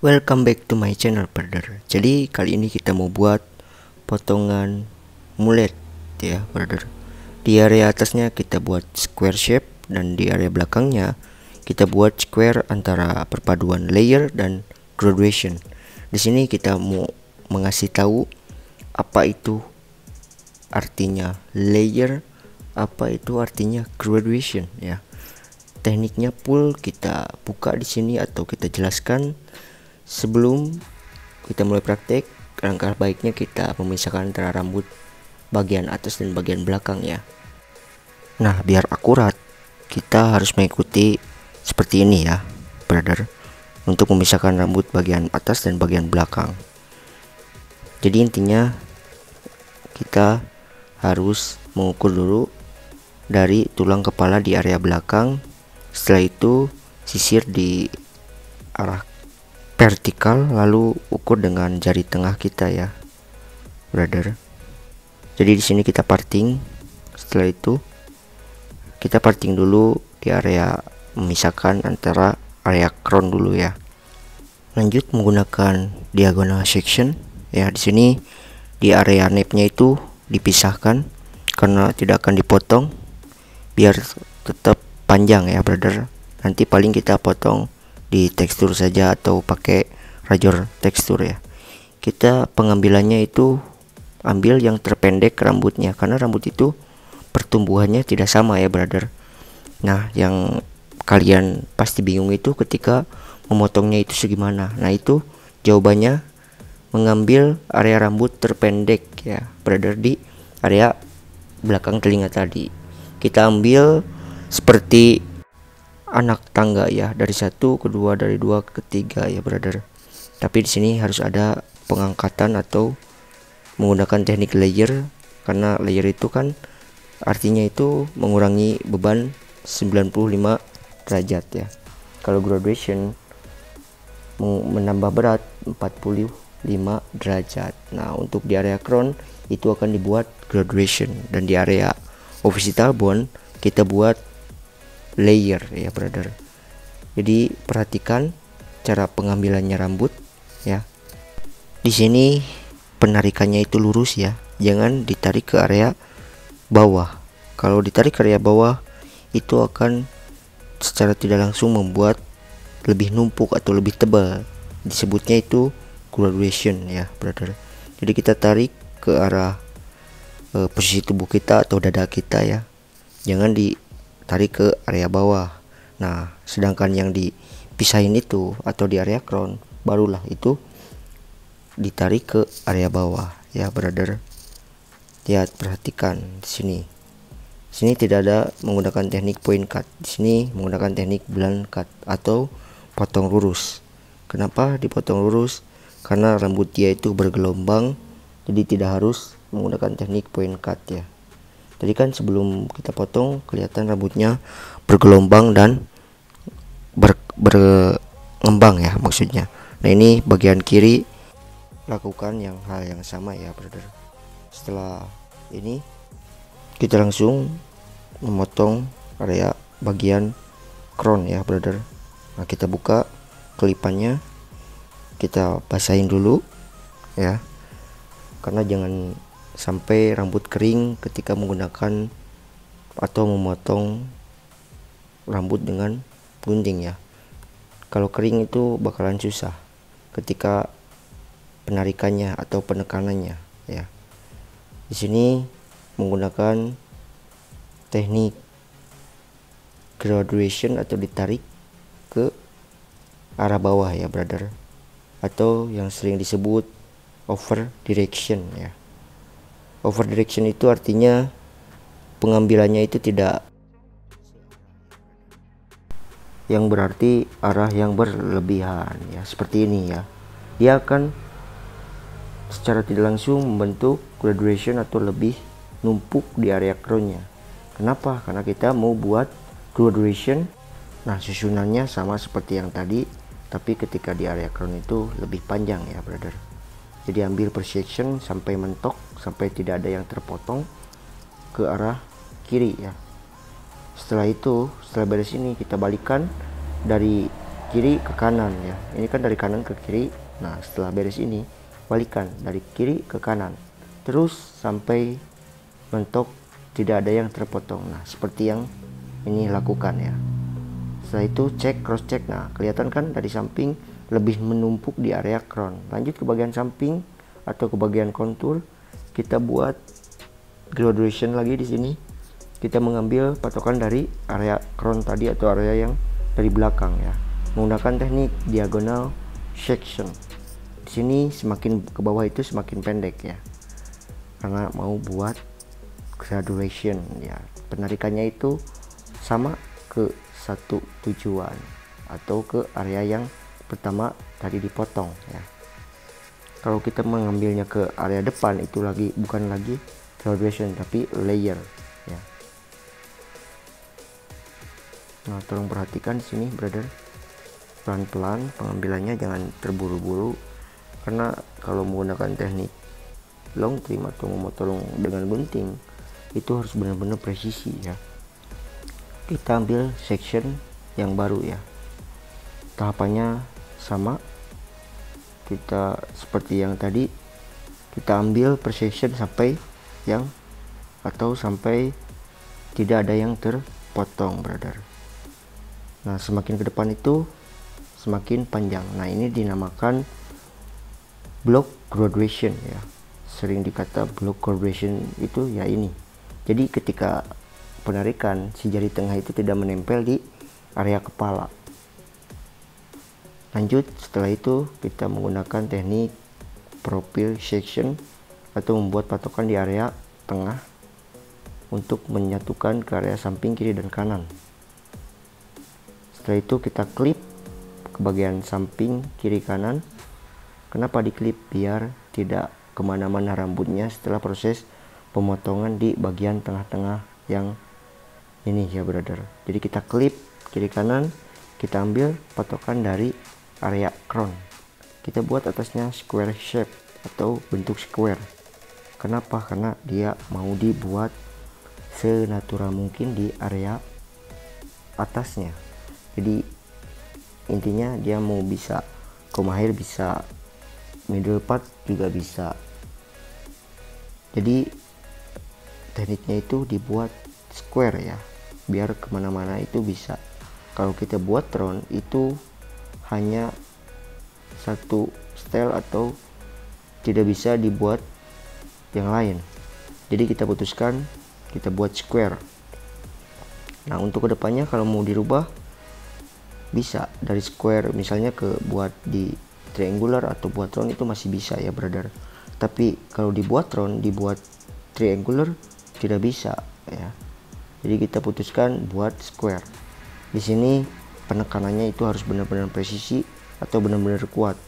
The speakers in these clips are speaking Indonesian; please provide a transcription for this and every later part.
Welcome back to my channel, brother. Jadi kali ini kita mau buat potongan mulet ya, brother. Di area atasnya kita buat square shape dan di area belakangnya kita buat square antara perpaduan layer dan graduation. Di sini kita mau mengasih tahu apa itu artinya layer, apa itu artinya graduation ya. Tekniknya full kita buka di sini atau kita jelaskan. Sebelum kita mulai praktek, langkah baiknya kita memisahkan antara rambut bagian atas dan bagian belakang ya. Nah, biar akurat kita harus mengikuti seperti ini ya, brother, untuk memisahkan rambut bagian atas dan bagian belakang. Jadi intinya kita harus mengukur dulu dari tulang kepala di area belakang. Setelah itu sisir di arah vertikal, lalu ukur dengan jari tengah kita ya, brother. Jadi di sini kita parting. Setelah itu kita parting dulu di area memisahkan antara area crown dulu ya. Lanjut menggunakan diagonal section ya. Di sini di area nape-nya itu dipisahkan karena tidak akan dipotong, biar tetap panjang ya, brother. Nanti paling kita potong di tekstur saja atau pakai rajor tekstur ya. Kita pengambilannya itu ambil yang terpendek rambutnya, karena rambut itu pertumbuhannya tidak sama ya, brother. Nah, yang kalian pasti bingung itu ketika memotongnya itu segimana. Nah, itu jawabannya mengambil area rambut terpendek ya, brother, di area belakang telinga tadi. Kita ambil seperti anak tangga ya, dari satu ke dua, dari dua ke tiga ya, brother. Tapi di sini harus ada pengangkatan atau menggunakan teknik layer, karena layer itu kan artinya itu mengurangi beban 95 derajat ya. Kalau graduation menambah berat 45 derajat. Nah, untuk di area crown itu akan dibuat graduation, dan di area occipital bone kita buat layer ya, brother. Jadi perhatikan cara pengambilannya rambut ya. Di sini penarikannya itu lurus ya, jangan ditarik ke area bawah. Kalau ditarik ke area bawah itu akan secara tidak langsung membuat lebih numpuk atau lebih tebal. Disebutnya itu graduation ya, brother. Jadi kita tarik ke arah posisi tubuh kita atau dada kita ya, jangan ditarik ke area bawah. Nah, sedangkan yang dipisahin itu atau di area crown barulah itu ditarik ke area bawah ya, brother. Lihat, perhatikan di sini. Sini tidak ada menggunakan teknik point cut. Di sini menggunakan teknik blunt cut atau potong lurus. Kenapa dipotong lurus? Karena rambut dia itu bergelombang, jadi tidak harus menggunakan teknik point cut ya. Tadi kan sebelum kita potong kelihatan rambutnya bergelombang dan berngembang ya, maksudnya. Nah, ini bagian kiri lakukan hal yang sama ya, brother. Setelah ini kita langsung memotong area bagian crown ya, brother. Nah, kita buka kelipannya, kita basahin dulu ya, karena jangan sampai rambut kering ketika menggunakan atau memotong rambut dengan gunting ya. Kalau kering itu bakalan susah ketika penarikannya atau penekanannya ya. Di sini menggunakan teknik graduation atau ditarik ke arah bawah ya, brother, atau yang sering disebut over direction ya. Over direction itu artinya pengambilannya itu tidak, yang berarti arah yang berlebihan ya, seperti ini ya. Dia akan secara tidak langsung membentuk graduation atau lebih numpuk di area crownnya. Kenapa? Karena kita mau buat graduation. Nah, susunannya sama seperti yang tadi, tapi ketika di area crown itu lebih panjang ya, brother. Jadi ambil per section sampai mentok, sampai tidak ada yang terpotong ke arah kiri ya. Setelah itu, setelah beres ini kita balikan dari kiri ke kanan ya. Ini kan dari kanan ke kiri. Nah setelah beres ini balikan dari kiri ke kanan terus sampai mentok tidak ada yang terpotong. Nah seperti yang ini lakukan ya. Setelah itu cek, cross check. Nah kelihatan kan dari samping lebih menumpuk di area crown. Lanjut ke bagian samping atau ke bagian kontur, kita buat graduation lagi. Di sini kita mengambil patokan dari area crown tadi atau area yang dari belakang ya, menggunakan teknik diagonal section. Di sini semakin ke bawah itu semakin pendek ya, karena mau buat graduation ya. Penarikannya itu sama ke satu tujuan atau ke area yang pertama tadi dipotong ya. Kalau kita mengambilnya ke area depan itu lagi bukan lagi graduation tapi layer ya. Nah tolong perhatikan di sini brother, pelan-pelan pengambilannya, jangan terburu-buru, karena kalau menggunakan teknik long trim atau memotong dengan gunting itu harus benar-benar presisi ya. Kita ambil section yang baru ya, tahapannya sama, kita seperti yang tadi, kita ambil per section sampai yang atau sampai tidak ada yang terpotong brother. Nah semakin ke depan itu semakin panjang. Nah ini dinamakan block graduation ya, sering dikata block graduation itu ya ini. Jadi ketika penarikan si jari tengah itu tidak menempel di area kepala. Lanjut setelah itu kita menggunakan teknik profile section atau membuat patokan di area tengah untuk menyatukan ke area samping kiri dan kanan. Setelah itu kita klip ke bagian samping kiri kanan. Kenapa diklip? Biar tidak kemana-mana rambutnya setelah proses pemotongan di bagian tengah-tengah yang ini ya brother. Jadi kita klip kiri kanan, kita ambil patokan dari area crown, kita buat atasnya square shape atau bentuk square. Kenapa? Karena dia mau dibuat senatural mungkin di area atasnya. Jadi intinya dia mau bisa koma hair, bisa middle part juga bisa. Jadi tekniknya itu dibuat square ya, biar kemana-mana itu bisa. Kalau kita buat round itu hanya satu style atau tidak bisa dibuat yang lain. Jadi kita putuskan kita buat square. Nah untuk kedepannya kalau mau dirubah bisa dari square misalnya ke buat di triangular atau buat round itu masih bisa ya brother. Tapi kalau dibuat round, dibuat triangular tidak bisa ya. Jadi kita putuskan buat square. Di sini penekanannya itu harus benar-benar presisi atau benar-benar kuat,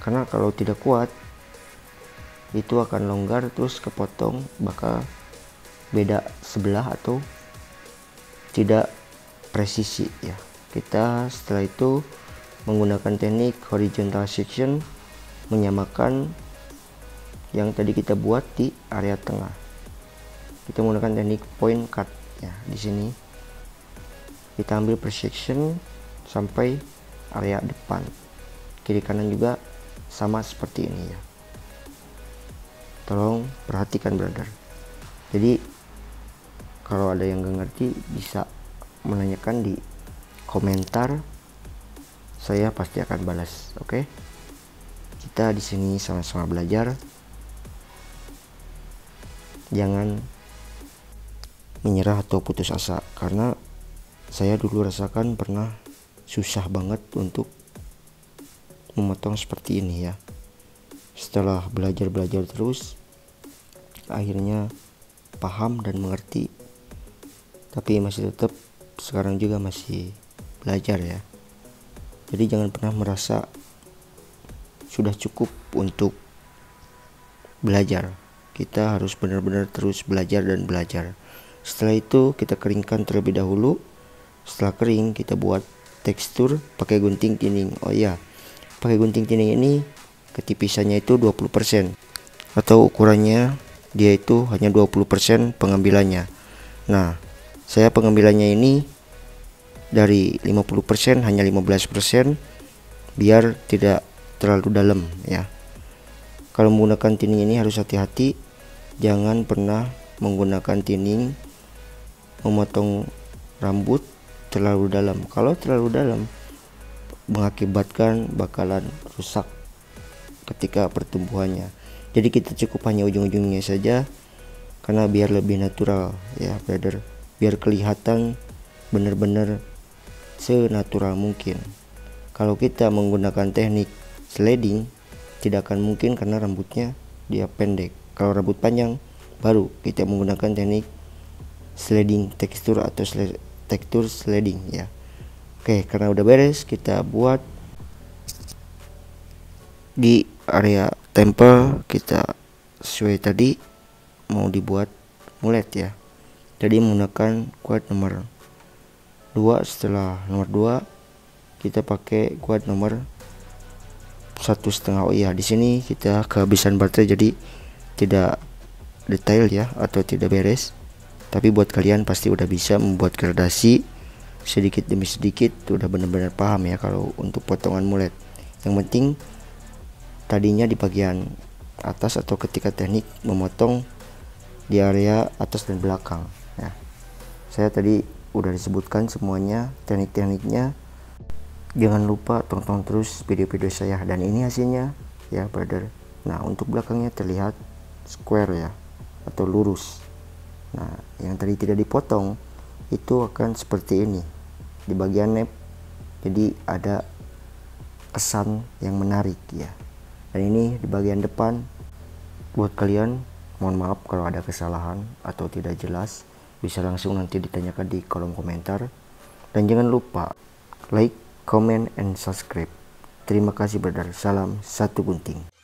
karena kalau tidak kuat itu akan longgar terus kepotong, bakal beda sebelah atau tidak presisi ya. Kita setelah itu menggunakan teknik horizontal section, menyamakan yang tadi kita buat di area tengah. Kita menggunakan teknik point cut ya. Di sini kita ambil per section sampai area depan, kiri kanan juga sama seperti ini ya. Tolong perhatikan brother. Jadi kalau ada yang gak ngerti bisa menanyakan di komentar, saya pasti akan balas. Oke? Kita di sini sama-sama belajar. Jangan menyerah atau putus asa, karena saya dulu rasakan pernah susah banget untuk memotong seperti ini ya. Setelah belajar terus, akhirnya paham dan mengerti. Tapi masih tetap sekarang juga masih belajar ya. Jadi jangan pernah merasa sudah cukup untuk belajar. Kita harus benar-benar terus belajar dan belajar. Setelah itu kita keringkan terlebih dahulu. Setelah kering kita buat tekstur pakai gunting tinning. Oh iya, pakai gunting tinning ini ketipisannya itu 20% atau ukurannya dia itu hanya 20% pengambilannya. Nah saya pengambilannya ini dari 50% hanya 15%, biar tidak terlalu dalam ya. Kalau menggunakan tinning ini harus hati-hati, jangan pernah menggunakan tinning memotong rambut terlalu dalam. Kalau terlalu dalam mengakibatkan bakalan rusak ketika pertumbuhannya. Jadi kita cukup hanya ujung-ujungnya saja, karena biar lebih natural ya brother, biar kelihatan benar-benar senatural mungkin. Kalau kita menggunakan teknik sliding tidak akan mungkin karena rambutnya dia pendek. Kalau rambut panjang baru kita menggunakan teknik sliding tekstur atau tekstur sliding ya. Oke, karena udah beres, kita buat di area tempel kita sesuai tadi mau dibuat mulet ya. Jadi menggunakan kuat nomor 2, setelah nomor 2 kita pakai kuat nomor 1,5. Oh iya, di sini kita kehabisan baterai jadi tidak detail ya atau tidak beres. Tapi buat kalian pasti udah bisa membuat gradasi sedikit demi sedikit, udah benar-benar paham ya kalau untuk potongan mulet. Yang penting tadinya di bagian atas atau ketika teknik memotong di area atas dan belakang ya. Saya tadi udah disebutkan semuanya teknik-tekniknya. Jangan lupa tonton terus video-video saya, dan ini hasilnya ya brother. Nah, untuk belakangnya terlihat square ya atau lurus. Nah, yang tadi tidak dipotong itu akan seperti ini di bagian nep, jadi ada kesan yang menarik ya. Dan ini di bagian depan. Buat kalian, mohon maaf kalau ada kesalahan atau tidak jelas, bisa langsung nanti ditanyakan di kolom komentar. Dan jangan lupa like, comment, and subscribe. Terima kasih brother. Salam satu gunting.